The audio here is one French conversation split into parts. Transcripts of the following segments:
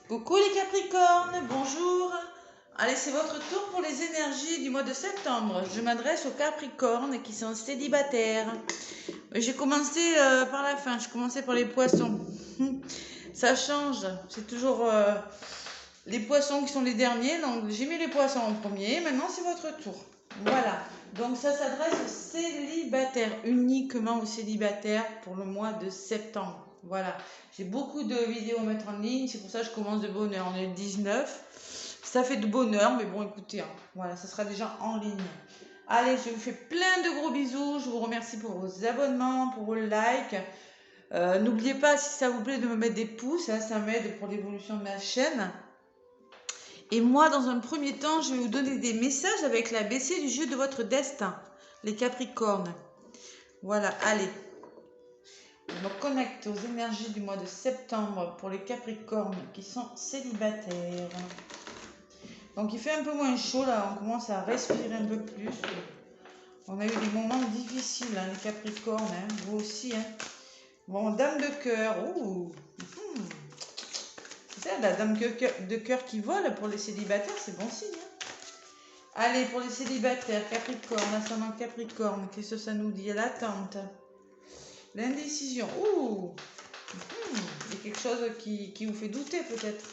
Coucou les Capricornes, bonjour. Allez, c'est votre tour pour les énergies du mois de septembre. Je m'adresse aux Capricornes qui sont célibataires. J'ai commencé par la fin, je commençais par les Poissons. Ça change, c'est toujours les Poissons qui sont les derniers, donc j'ai mis les Poissons en premier. Maintenant, c'est votre tour. Voilà, donc ça s'adresse aux célibataires, uniquement aux célibataires pour le mois de septembre. Voilà, j'ai beaucoup de vidéos à mettre en ligne, c'est pour ça que je commence de bonne heure. On est le 19, ça fait de bonne heure, mais bon, écoutez, hein, voilà, ça sera déjà en ligne. Allez, je vous fais plein de gros bisous, je vous remercie pour vos abonnements, pour vos likes. N'oubliez pas, si ça vous plaît, de me mettre des pouces, hein, ça m'aide pour l'évolution de ma chaîne. Et moi, dans un premier temps, je vais vous donner des messages avec l'ABC du jeu de votre destin, les Capricornes. Voilà, allez. Je me connecte aux énergies du mois de septembre pour les Capricornes qui sont célibataires. Donc il fait un peu moins chaud là, on commence à respirer un peu plus. On a eu des moments difficiles, hein, les Capricornes, hein, vous aussi. Hein. Bon, dame de cœur, ouh. C'est ça, la dame de cœur qui vole pour les célibataires, c'est bon signe. Hein. Allez, pour les célibataires, Capricorne, ascendant Capricorne, qu'est-ce que ça nous dit? L'attente, l'indécision, ouh. Il y a quelque chose qui vous fait douter peut-être.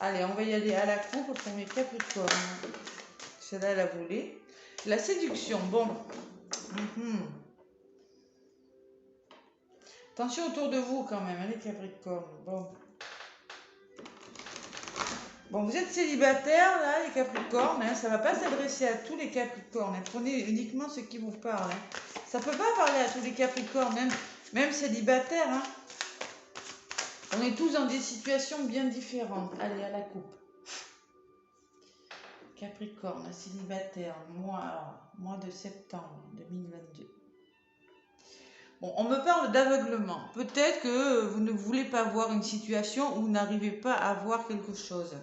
Allez, on va y aller à la coupe pour mes Capricornes. Celle-là, elle a volé. La séduction, bon. Attention autour de vous quand même, hein, les Capricornes. Bon, vous êtes célibataire là, les Capricornes. Hein, ça ne va pas s'adresser à tous les Capricornes. Hein, prenez uniquement ceux qui vous parlent. Hein. Ça ne peut pas parler à tous les Capricornes, même célibataires. Hein. On est tous dans des situations bien différentes. Allez, à la coupe. Capricorne, célibataire, mois de septembre 2022. Bon, on me parle d'aveuglement. Peut-être que vous ne voulez pas voir une situation où vous n'arrivez pas à voir quelque chose.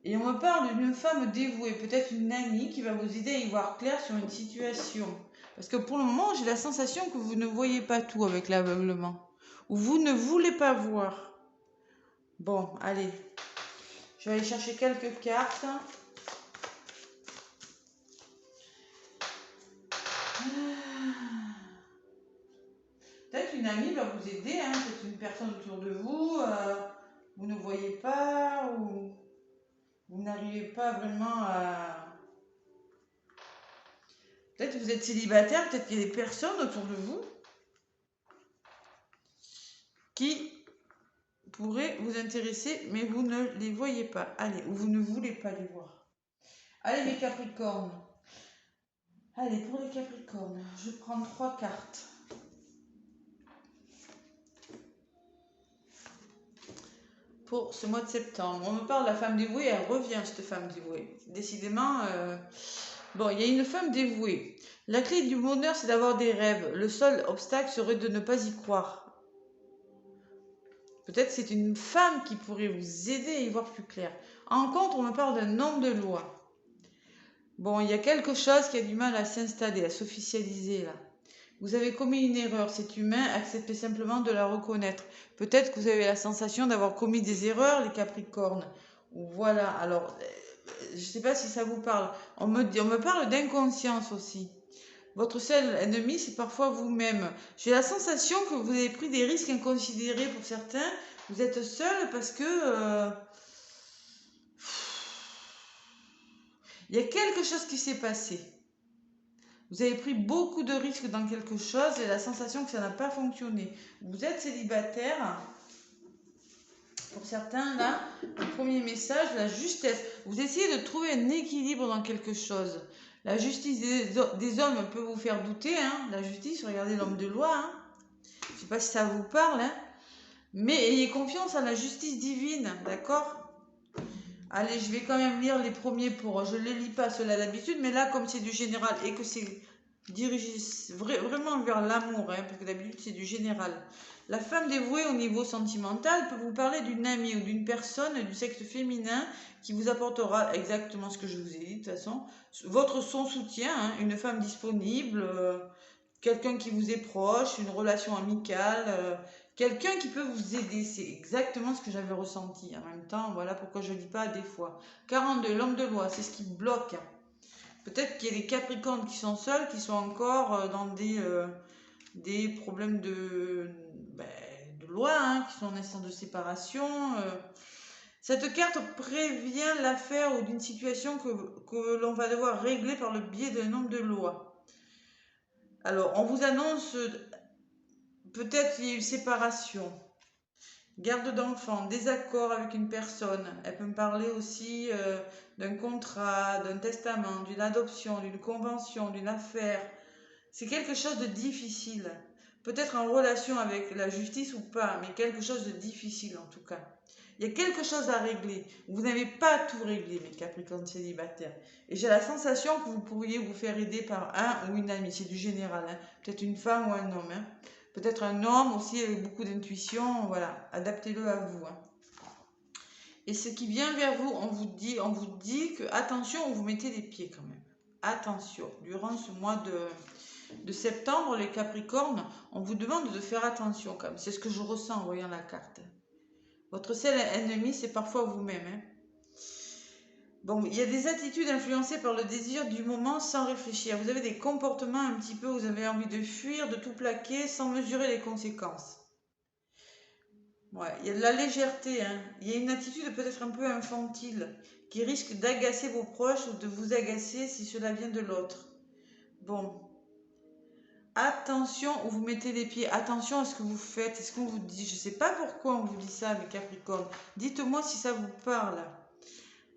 Et on me parle d'une femme dévouée, peut-être une amie qui va vous aider à y voir clair sur une situation. Parce que pour le moment, j'ai la sensation que vous ne voyez pas tout avec l'aveuglement. Ou vous ne voulez pas voir. Bon, allez. Je vais aller chercher quelques cartes. Peut-être une amie va vous aider, hein, peut-être une personne autour de vous, vous ne voyez pas, ou vous n'arrivez pas vraiment à... Peut-être que vous êtes célibataire, peut-être qu'il y a des personnes autour de vous qui pourraient vous intéresser, mais vous ne les voyez pas. Allez, ou vous ne voulez pas les voir. Allez, mes Capricornes. Allez, pour les Capricornes, je prends 3 cartes. Pour ce mois de septembre. On me parle de la femme dévouée, elle revient, cette femme dévouée. Décidément, bon, il y a une femme dévouée. La clé du bonheur, c'est d'avoir des rêves. Le seul obstacle serait de ne pas y croire. Peut-être c'est une femme qui pourrait vous aider à y voir plus clair. En contre, on me parle d'un homme de loi. Bon, il y a quelque chose qui a du mal à s'installer, à s'officialiser là. Vous avez commis une erreur, c'est humain, acceptez simplement de la reconnaître. Peut-être que vous avez la sensation d'avoir commis des erreurs, les Capricornes. Ou voilà, alors, je ne sais pas si ça vous parle. On me parle d'inconscience aussi. Votre seul ennemi, c'est parfois vous-même. J'ai la sensation que vous avez pris des risques inconsidérés pour certains. Vous êtes seul parce que... il y a quelque chose qui s'est passé. Vous avez pris beaucoup de risques dans quelque chose et la sensation que ça n'a pas fonctionné. Vous êtes célibataire. Pour certains, là, le premier message, la justesse. Vous essayez de trouver un équilibre dans quelque chose. La justice des hommes peut vous faire douter. Hein. La justice, regardez l'homme de loi. Hein. Je ne sais pas si ça vous parle. Hein. Mais ayez confiance en la justice divine. D'accord ? Allez, je vais quand même lire les premiers pour... Je ne les lis pas ceux-là d'habitude, mais là, comme c'est du général et que c'est dirigé vraiment vers l'amour, hein, parce que d'habitude, c'est du général. La femme dévouée au niveau sentimental peut vous parler d'une amie ou d'une personne du sexe féminin qui vous apportera exactement ce que je vous ai dit de toute façon. Son soutien, hein, une femme disponible, quelqu'un qui vous est proche, une relation amicale Quelqu'un qui peut vous aider, c'est exactement ce que j'avais ressenti. En même temps, voilà pourquoi je ne dis pas des fois. 42, l'homme de loi, c'est ce qui bloque. Peut-être qu'il y a des Capricornes qui sont seuls, qui sont encore dans des problèmes ben, de loi, hein, qui sont en instant de séparation. Cette carte prévient l'affaire ou d'une situation que l'on va devoir régler par le biais d'un homme de loi. Alors, on vous annonce peut-être qu'il y a eu séparation, garde d'enfants, désaccord avec une personne. Elle peut me parler aussi d'un contrat, d'un testament, d'une adoption, d'une convention, d'une affaire. C'est quelque chose de difficile. Peut-être en relation avec la justice ou pas, mais quelque chose de difficile en tout cas. Il y a quelque chose à régler. Vous n'avez pas tout réglé, mes Capricornes célibataires. Et j'ai la sensation que vous pourriez vous faire aider par un ou une amie. C'est du général. Hein. Peut-être une femme ou un homme. Hein. Peut-être un homme aussi avec beaucoup d'intuition. Voilà, adaptez-le à vous. Hein. Et ce qui vient vers vous, on vous dit que, attention, vous mettez les pieds quand même. Attention, durant ce mois de septembre, les Capricornes, on vous demande de faire attention quand même. C'est ce que je ressens en voyant la carte. Votre seul ennemi, c'est parfois vous-même. Hein. Bon, il y a des attitudes influencées par le désir du moment sans réfléchir. Vous avez des comportements un petit peu, vous avez envie de fuir, de tout plaquer sans mesurer les conséquences. Ouais, il y a de la légèreté. Hein. Il y a une attitude peut-être un peu infantile qui risque d'agacer vos proches ou de vous agacer si cela vient de l'autre. Bon. Attention où vous mettez les pieds, attention à ce que vous faites, est-ce qu'on vous dit, je ne sais pas pourquoi on vous dit ça, mes Capricornes, dites-moi si ça vous parle.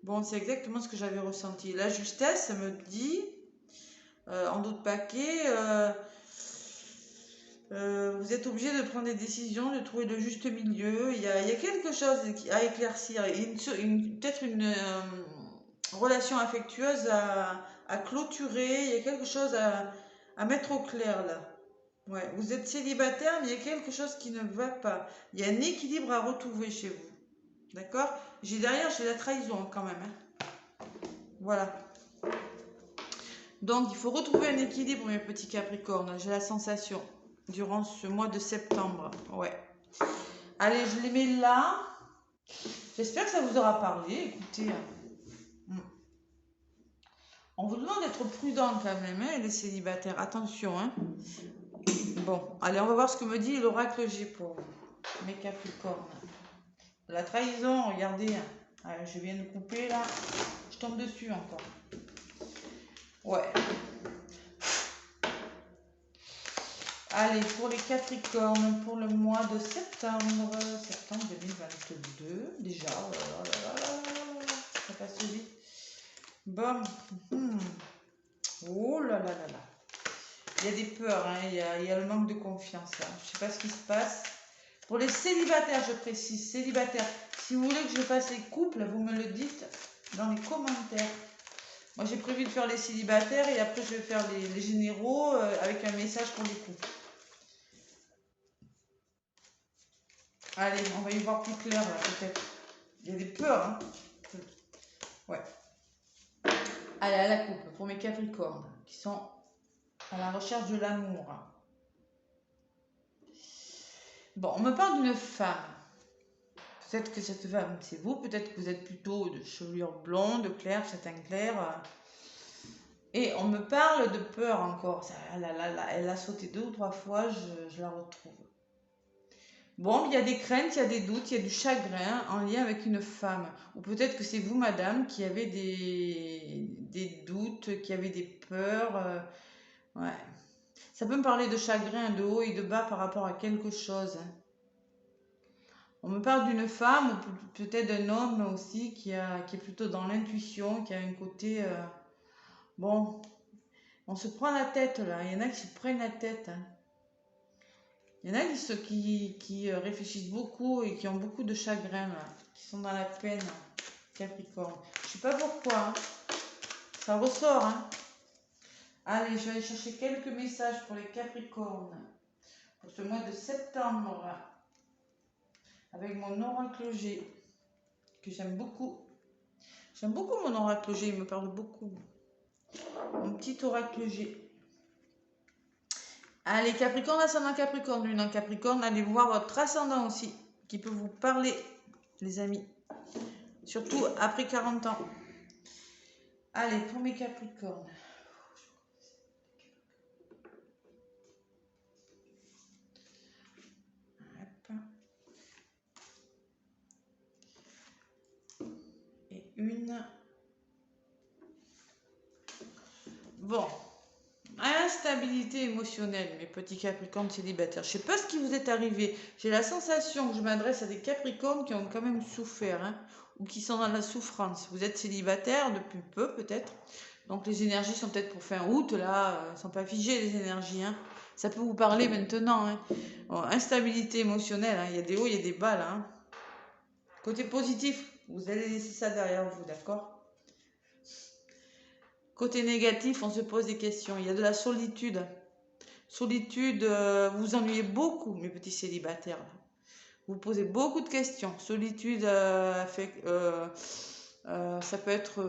Bon, c'est exactement ce que j'avais ressenti. La justesse me dit, en d'autres paquets, vous êtes obligé de prendre des décisions, de trouver le juste milieu, il y a quelque chose à éclaircir, peut-être une relation affectueuse à clôturer, il y a quelque chose à mettre au clair là. Ouais, vous êtes célibataire, mais il y a quelque chose qui ne va pas. Il y a un équilibre à retrouver chez vous. D'accord? J'ai la trahison quand même. Hein. Voilà. Donc, il faut retrouver un équilibre, mes petits Capricornes. J'ai la sensation. Durant ce mois de septembre. Ouais. Allez, je les mets là. J'espère que ça vous aura parlé. Écoutez. On vous demande d'être prudent quand même, hein, les célibataires. Attention, hein. Bon, allez, on va voir ce que me dit l'oracle G pour vous, mes Capricornes. La trahison, regardez. Allez, je viens de couper là. Je tombe dessus encore. Ouais. Allez, pour les Capricornes, pour le mois de septembre 2022, déjà, oh là là, ça passe vite. Bon, oh là là là là. Il y a des peurs, hein, il y a le manque de confiance. Hein. Je ne sais pas ce qui se passe. Pour les célibataires, je précise, célibataires, si vous voulez que je fasse les couples, vous me le dites dans les commentaires. Moi, j'ai prévu de faire les célibataires et après, je vais faire les généraux avec un message pour les couples. Allez, on va y voir plus clair là, peut-être. Il y a des peurs, hein. Ouais. Allez, à la coupe, pour mes Capricornes, qui sont à la recherche de l'amour. Bon, on me parle d'une femme. Peut-être que cette femme, c'est vous. Peut-être que vous êtes plutôt de chevelure blonde, claire, châtain clair. Et on me parle de peur encore. Elle a sauté 2 ou 3 fois, je la retrouve. Bon, il y a des craintes, il y a des doutes, il y a du chagrin en lien avec une femme. Ou peut-être que c'est vous, madame, qui avez des doutes, qui avez des peurs. Ouais. Ça peut me parler de chagrin de haut et de bas par rapport à quelque chose. Hein. On me parle d'une femme ou peut-être d'un homme aussi qui est plutôt dans l'intuition, qui a un côté... bon, on se prend la tête là. Il y en a qui se prennent la tête. Hein. Il y en a qui réfléchissent beaucoup et qui ont beaucoup de chagrin là, qui sont dans la peine, Capricorne. Je ne sais pas pourquoi. Hein. Ça ressort. Hein. Allez, je vais aller chercher quelques messages pour les Capricornes. Pour ce mois de septembre. Avec mon oracle G. Que j'aime beaucoup. J'aime beaucoup mon oracle G. Il me parle beaucoup. Mon petit oracle G. Allez, Capricorne, ascendant Capricorne, lune en Capricorne, allez voir votre ascendant aussi, qui peut vous parler, les amis. Surtout après 40 ans. Allez, pour mes Capricornes. Hop. Et une. Bon. Instabilité émotionnelle, mes petits Capricornes célibataires. Je ne sais pas ce qui vous est arrivé. J'ai la sensation que je m'adresse à des Capricornes qui ont quand même souffert, hein, ou qui sont dans la souffrance. Vous êtes célibataire depuis peu, peut-être. Donc les énergies sont peut-être pour fin août, là, elles ne sont pas figées, les énergies. Hein. Ça peut vous parler maintenant. Hein. Bon, instabilité émotionnelle, hein. Il y a des hauts, il y a des bas, là. Hein. Côté positif, vous allez laisser ça derrière vous, d'accord ? Côté négatif, on se pose des questions. Il y a de la solitude. Solitude, vous vous ennuyez beaucoup, mes petits célibataires. Vous posez beaucoup de questions. Solitude, ça peut être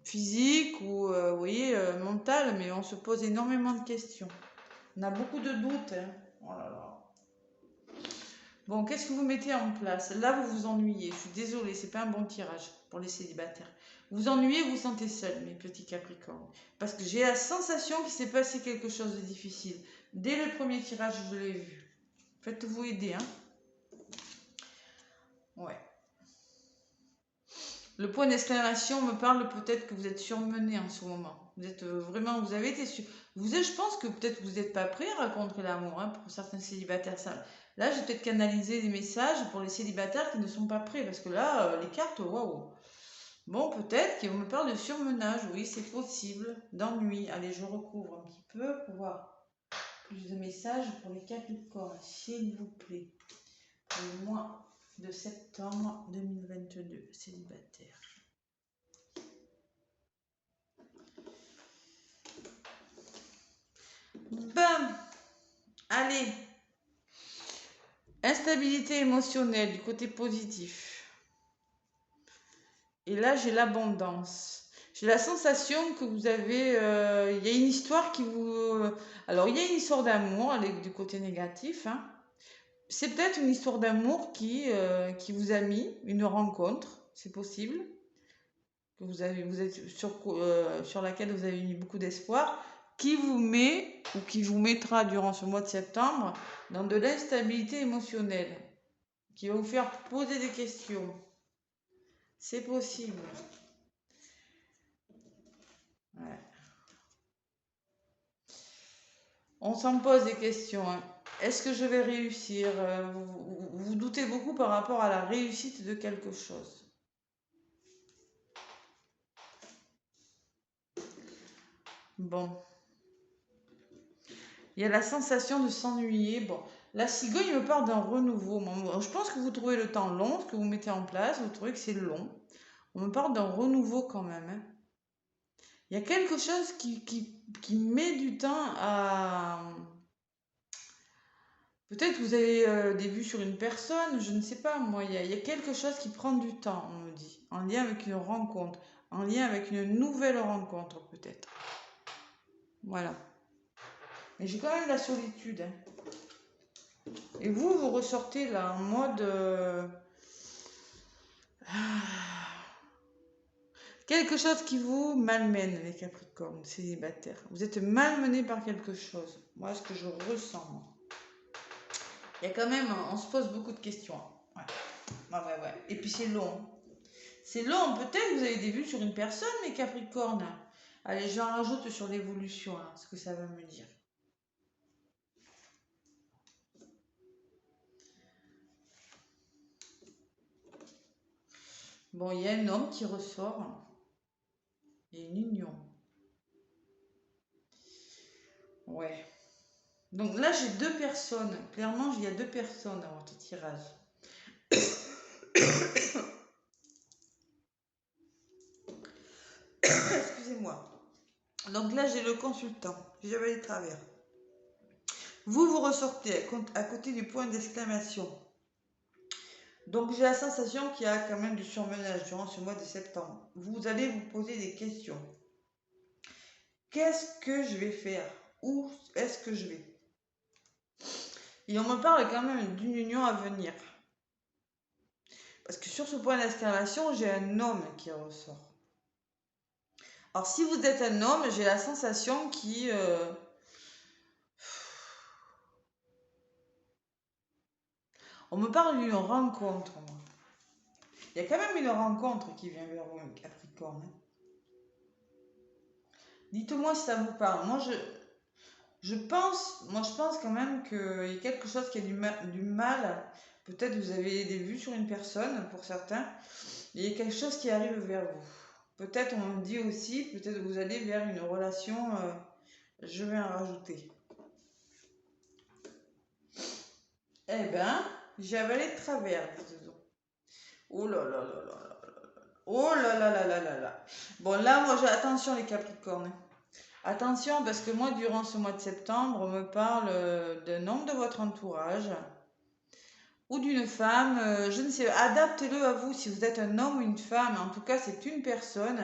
physique ou, vous voyez, mental, mais on se pose énormément de questions. On a beaucoup de doutes. Hein. Oh là là. Bon, qu'est-ce que vous mettez en place? Là, vous vous ennuyez. Je suis désolée, c'est pas un bon tirage pour les célibataires. Vous vous ennuyez, vous vous sentez seul, mes petits Capricornes. Parce que j'ai la sensation qu'il s'est passé quelque chose de difficile. Dès le premier tirage, je l'ai vu. Faites-vous aider, hein. Ouais. Le point d'exclamation me parle peut-être que vous êtes surmené en ce moment. Vous êtes vraiment, vous avez été je pense que peut-être vous n'êtes pas prêt à rencontrer l'amour, hein, pour certains célibataires. Ça. Là, j'ai peut-être canalisé des messages pour les célibataires qui ne sont pas prêts. Parce que là, les cartes, waouh. Bon, peut-être qu'on me parle de surmenage. Oui, c'est possible. D'ennui. Allez, je recouvre un petit peu pour voir plus de messages pour les Capricornes, s'il vous plaît. Pour le mois de septembre 2022, célibataire. Bam! Allez! Instabilité émotionnelle du côté positif. Et là, j'ai l'abondance. J'ai la sensation que vous avez... il y a une histoire qui vous... alors, il y a une histoire d'amour du côté négatif. Hein. C'est peut-être une histoire d'amour qui vous a mis une rencontre. C'est possible. Que vous êtes sur laquelle vous avez mis beaucoup d'espoir. Qui vous met ou qui vous mettra durant ce mois de septembre dans de l'instabilité émotionnelle. Qui va vous faire poser des questions. C'est possible. Ouais. On s'en pose des questions. Hein. Est-ce que je vais réussir? Vous doutez beaucoup par rapport à la réussite de quelque chose. Bon. Il y a la sensation de s'ennuyer. Bon. La cigogne me parle d'un renouveau. Je pense que vous trouvez le temps long, ce que vous mettez en place, vous trouvez que c'est long. On me parle d'un renouveau quand même. Hein. Il y a quelque chose qui met du temps à... Peut-être que vous avez des vues sur une personne, je ne sais pas moi, il y a quelque chose qui prend du temps, on me dit, en lien avec une rencontre, en lien avec une nouvelle rencontre peut-être. Voilà. Mais j'ai quand même la solitude. Hein. Et vous ressortez là en mode... quelque chose qui vous malmène, les Capricornes célibataires. Vous êtes malmenés par quelque chose. Moi, ce que je ressens. Moi. Il y a quand même, on se pose beaucoup de questions. Ouais. Ouais. Et puis c'est long. C'est long, peut-être que vous avez des vues sur une personne, mes Capricornes. Allez, j'en rajoute sur l'évolution, hein, ce que ça va me dire. Bon, il y a un homme qui ressort. Il y a une union. Ouais. Donc là, j'ai deux personnes. Clairement, il y a deux personnes dans votre tirage. Excusez-moi. Donc là, j'ai le consultant. J'avais les travers. Vous ressortez à côté du point d'exclamation. Donc j'ai la sensation qu'il y a quand même du surmenage durant ce mois de septembre. Vous allez vous poser des questions. Qu'est-ce que je vais faire? Où est-ce que je vais? Et on me parle quand même d'une union à venir. Parce que sur ce point d'exclamation, j'ai un homme qui ressort. Alors si vous êtes un homme, j'ai la sensation qui... On me parle d'une rencontre, moi. Il y a quand même une rencontre qui vient vers vous, Capricorne. Dites-moi si ça vous parle. Moi, je pense quand même qu'il y a quelque chose qui a du mal. Peut-être vous avez des vues sur une personne, pour certains. Et il y a quelque chose qui arrive vers vous. Peut-être on me dit aussi, peut-être vous allez vers une relation. Je vais en rajouter. Eh ben, j'ai avalé de travers, dites-donc. Oh là là là là là. Oh là là là là là là. Bon, là, moi, attention les Capricornes. Attention, parce que moi, durant ce mois de septembre, on me parle d'un homme de votre entourage ou d'une femme. Je ne sais, adaptez-le à vous si vous êtes un homme ou une femme. En tout cas, c'est une personne.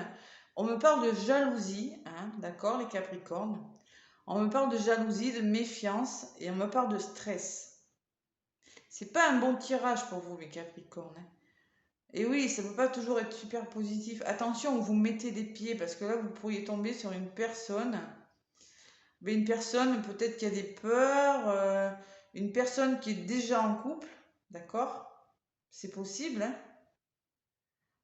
On me parle de jalousie, hein, d'accord, les Capricornes. On me parle de jalousie, de méfiance et on me parle de stress. C'est pas un bon tirage pour vous, mes Capricornes, hein. Et oui, ça ne peut pas toujours être super positif. Attention où vous mettez des pieds, parce que là, vous pourriez tomber sur une personne. Mais une personne, peut-être qui a des peurs, une personne qui est déjà en couple, d'accord? C'est possible, hein?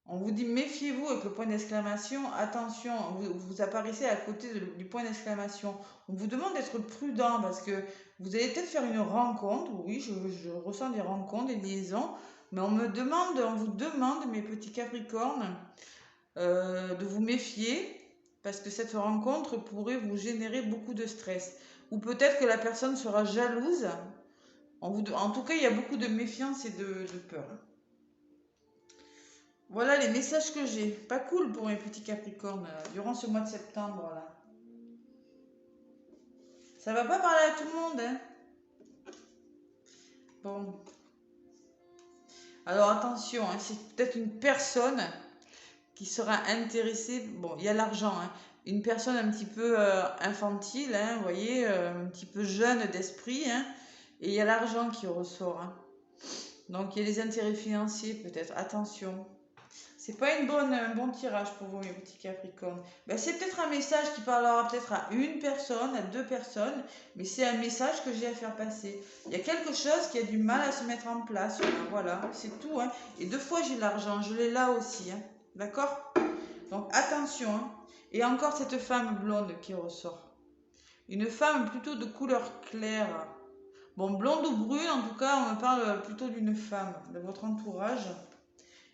On vous dit méfiez-vous avec le point d'exclamation, attention, vous apparaissez à côté du point d'exclamation. On vous demande d'être prudent parce que vous allez peut-être faire une rencontre, oui, je ressens des rencontres, des liaisons, mais on vous demande, mes petits Capricornes, de vous méfier parce que cette rencontre pourrait vous générer beaucoup de stress. Ou peut-être que la personne sera jalouse. En tout cas, il y a beaucoup de méfiance et de peur. Voilà les messages que j'ai. Pas cool pour mes petits Capricornes durant ce mois de septembre là. Ça va pas parler à tout le monde, hein. Bon. Alors attention, hein, c'est peut-être une personne qui sera intéressée. Bon, il y a l'argent, hein. Une personne un petit peu infantile, hein, vous voyez, un petit peu jeune d'esprit, hein, et il y a l'argent qui ressort, hein. Donc il y a les intérêts financiers peut-être. Attention. C'est pas un bon tirage pour vous, mes petits Capricornes. Ben, c'est peut-être un message qui parlera peut-être à une personne, à deux personnes, mais c'est un message que j'ai à faire passer. Il y a quelque chose qui a du mal à se mettre en place. Voilà, c'est tout, hein. Et deux fois j'ai l'argent, je l'ai là aussi, hein. D'accord? Donc attention, hein. Et encore cette femme blonde qui ressort. Une femme plutôt de couleur claire. Bon, blonde ou brune, en tout cas, on me parle plutôt d'une femme de votre entourage.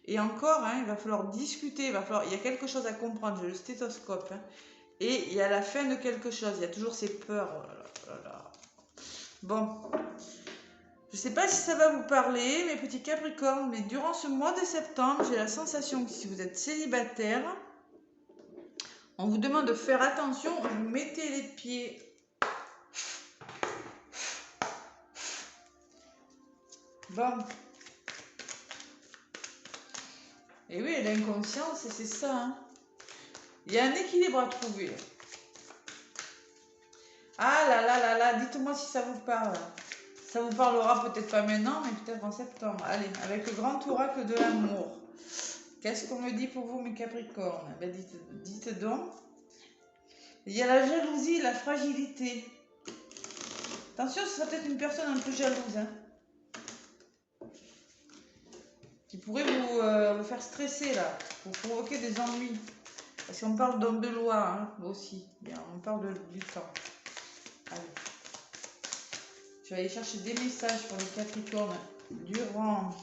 Et encore, hein, il va falloir discuter, il y a quelque chose à comprendre, j'ai le stéthoscope, hein. Et il y a la fin de quelque chose, il y a toujours ces peurs. Oh là là, oh là là. Bon, je ne sais pas si ça va vous parler, mes petits Capricornes, mais durant ce mois de septembre, j'ai la sensation que si vous êtes célibataire, on vous demande de faire attention, vous mettez les pieds. Bon. Et oui, l'inconscience, c'est ça, hein. Il y a un équilibre à trouver. Ah là là là là, dites-moi si ça vous parle. Ça vous parlera peut-être pas maintenant, mais peut-être en septembre. Allez, avec le grand oracle de l'amour. Qu'est-ce qu'on me dit pour vous, mes Capricornes? Ben, dites donc. Il y a la jalousie, la fragilité. Attention, ce sera peut-être une personne un peu jalouse, hein, qui pourrait vous faire stresser, là, pour provoquer des ennuis. Parce qu'on parle d'homme de loi, hein, aussi. Bien, on parle du temps. Allez. Je vais aller chercher des messages pour les Capricornes durant...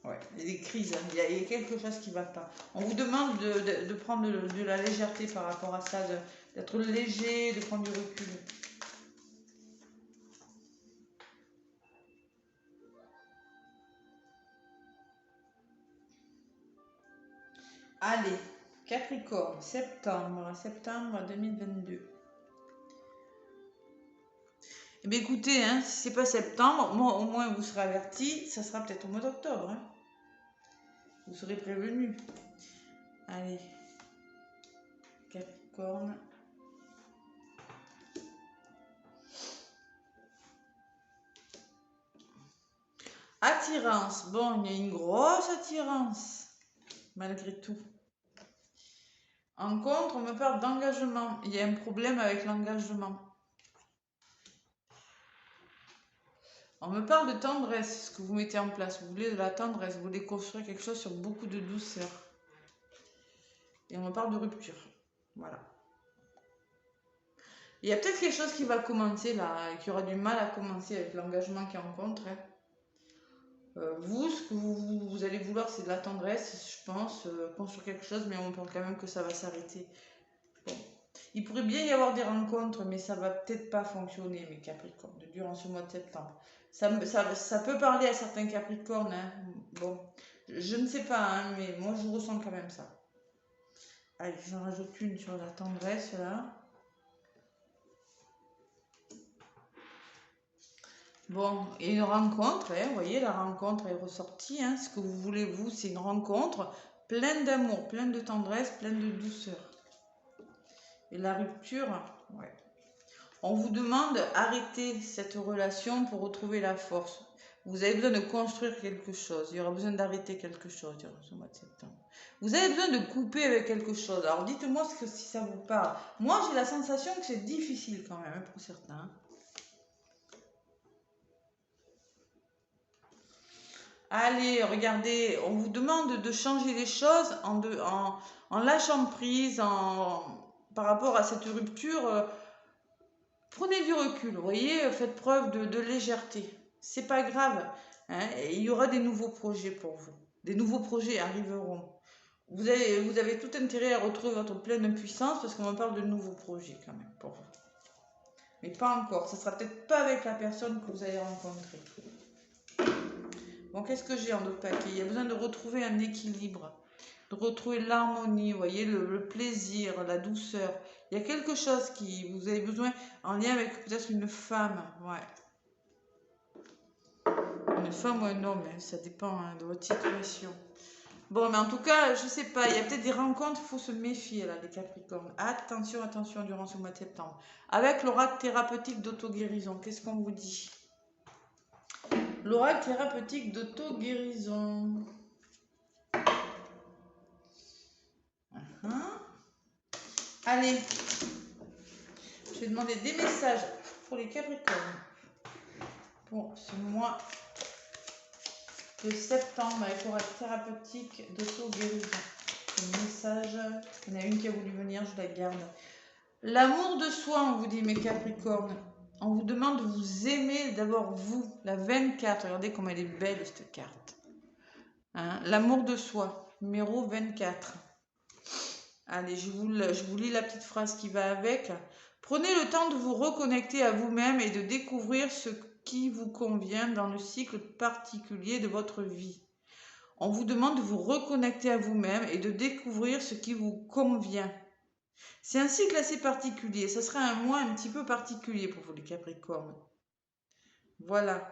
Ouais, il y a des crises, hein. Il y a quelque chose qui ne va pas. On vous demande de prendre de la légèreté par rapport à ça, d'être léger, de prendre du recul. Allez, Capricorne, septembre 2022. Eh bien écoutez, hein, si c'est pas septembre, moi, au moins vous serez avertis, ça sera peut-être au mois d'octobre, hein. Vous serez prévenus. Allez, Capricorne. Attirance. Bon, il y a une grosse attirance, malgré tout. En contre, on me parle d'engagement. Il y a un problème avec l'engagement. On me parle de tendresse, ce que vous mettez en place. Vous voulez de la tendresse, vous voulez construire quelque chose sur beaucoup de douceur. Et on me parle de rupture. Voilà. Il y a peut-être quelque chose qui va commencer là, qui aura du mal à commencer avec l'engagement qui est en contre. Vous, ce que vous allez vouloir, c'est de la tendresse, je pense, construire quelque chose, mais on pense quand même que ça va s'arrêter. Bon. Il pourrait bien y avoir des rencontres, mais ça va peut-être pas fonctionner, mes Capricornes, durant ce mois de septembre. Ça peut parler à certains Capricornes, hein. Bon, je ne sais pas, hein, mais moi je ressens quand même ça. Allez, j'en rajoute une sur la tendresse, là. Bon, et une rencontre, hein, vous voyez, la rencontre est ressortie. Hein, ce que vous voulez, vous, c'est une rencontre pleine d'amour, pleine de tendresse, pleine de douceur. Et la rupture, ouais. On vous demande d'arrêter cette relation pour retrouver la force. Vous avez besoin de construire quelque chose. Il y aura besoin d'arrêter quelque chose durant ce mois de septembre. Vous avez besoin de couper avec quelque chose. Alors dites-moi si ça vous parle. Moi, j'ai la sensation que c'est difficile quand même pour certains. Allez, regardez, on vous demande de changer les choses en lâchant prise, par rapport à cette rupture. Prenez du recul, vous voyez, faites preuve de légèreté. C'est pas grave, hein, il y aura des nouveaux projets pour vous. Des nouveaux projets arriveront. Vous avez tout intérêt à retrouver votre pleine puissance parce qu'on me parle de nouveaux projets quand même pour vous. Mais pas encore, ce sera peut-être pas avec la personne que vous allez rencontrer. Bon, qu'est-ce que j'ai en d'autres paquets? Il y a besoin de retrouver un équilibre, de retrouver l'harmonie, vous voyez, le plaisir, la douceur. Il y a quelque chose qui vous avez besoin en lien avec peut-être une femme, ouais. Une femme ou un homme, hein, ça dépend hein, de votre situation. Bon, mais en tout cas, je sais pas, il y a peut-être des rencontres, il faut se méfier là, les Capricornes. Attention, attention durant ce mois de septembre. Avec l'oracle thérapeutique d'auto-guérison, qu'est-ce qu'on vous dit? L'oracle thérapeutique d'auto-guérison. Allez, je vais demander des messages pour les Capricornes pour ce mois de septembre avec l'oracle thérapeutique d'auto-guérison. Le message, il y en a une qui a voulu venir, je la garde. L'amour de soi, on vous dit, mes Capricornes. On vous demande de vous aimer d'abord vous, la 24. Regardez comme elle est belle cette carte. Hein, l'amour de soi, numéro 24. Allez, je vous lis la petite phrase qui va avec. Prenez le temps de vous reconnecter à vous-même et de découvrir ce qui vous convient dans le cycle particulier de votre vie. On vous demande de vous reconnecter à vous-même et de découvrir ce qui vous convient. C'est un cycle assez particulier. Ça sera un mois un petit peu particulier pour vous les Capricornes. Voilà.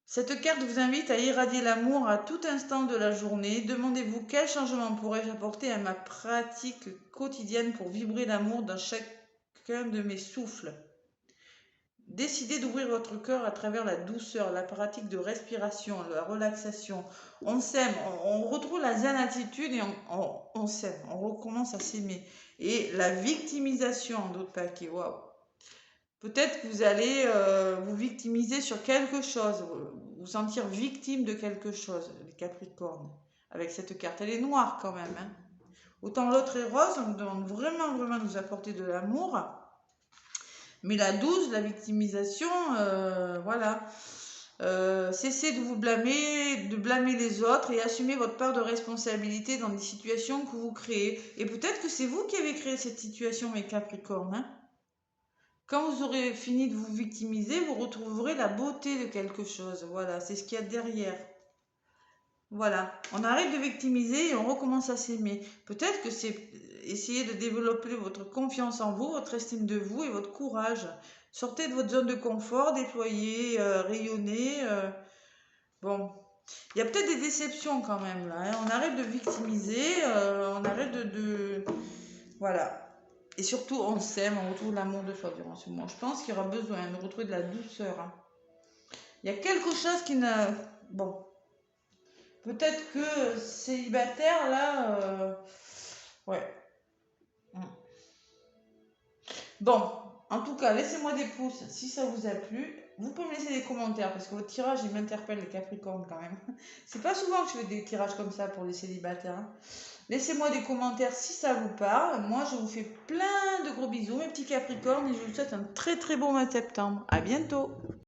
Cette carte vous invite à irradier l'amour à tout instant de la journée. Demandez-vous quel changement pourrais-je apporter à ma pratique quotidienne pour vibrer l'amour dans chacun de mes souffles. Décidez d'ouvrir votre cœur à travers la douceur, la pratique de respiration, la relaxation. On s'aime, on retrouve la zen attitude et on s'aime, on recommence à s'aimer. Et la victimisation en d'autres paquets, waouh. Peut-être que vous allez vous victimiser sur quelque chose, vous sentir victime de quelque chose, les Capricornes, avec cette carte. Elle est noire quand même. Hein. Autant l'autre est rose, on vous demande vraiment de nous apporter de l'amour. Mais la 12, la victimisation, voilà. Cessez de vous blâmer, de blâmer les autres et assumez votre part de responsabilité dans des situations que vous créez. Et peut-être que c'est vous qui avez créé cette situation, mes Capricornes. Hein. Quand vous aurez fini de vous victimiser, vous retrouverez la beauté de quelque chose. Voilà, c'est ce qu'il y a derrière. Voilà, on arrête de victimiser et on recommence à s'aimer. Peut-être que c'est essayer de développer votre confiance en vous, votre estime de vous et votre courage. Sortez de votre zone de confort, déployez, rayonnez. Bon, il y a peut-être des déceptions quand même là. Hein. On arrête de victimiser, on arrête de... Voilà. Et surtout, on s'aime, on retrouve l'amour de soi durant ce mois. Je pense qu'il y aura besoin de retrouver de la douceur. Hein. Il y a quelque chose qui ne... Bon. Peut-être que célibataire, là... Ouais. Bon, en tout cas, laissez-moi des pouces si ça vous a plu. Vous pouvez me laisser des commentaires parce que votre tirage, il m'interpelle les Capricornes quand même. C'est pas souvent que je fais des tirages comme ça pour les célibataires, hein. Laissez-moi des commentaires si ça vous parle. Moi, je vous fais plein de gros bisous, mes petits Capricornes, et je vous souhaite un très très bon mois de septembre. À bientôt!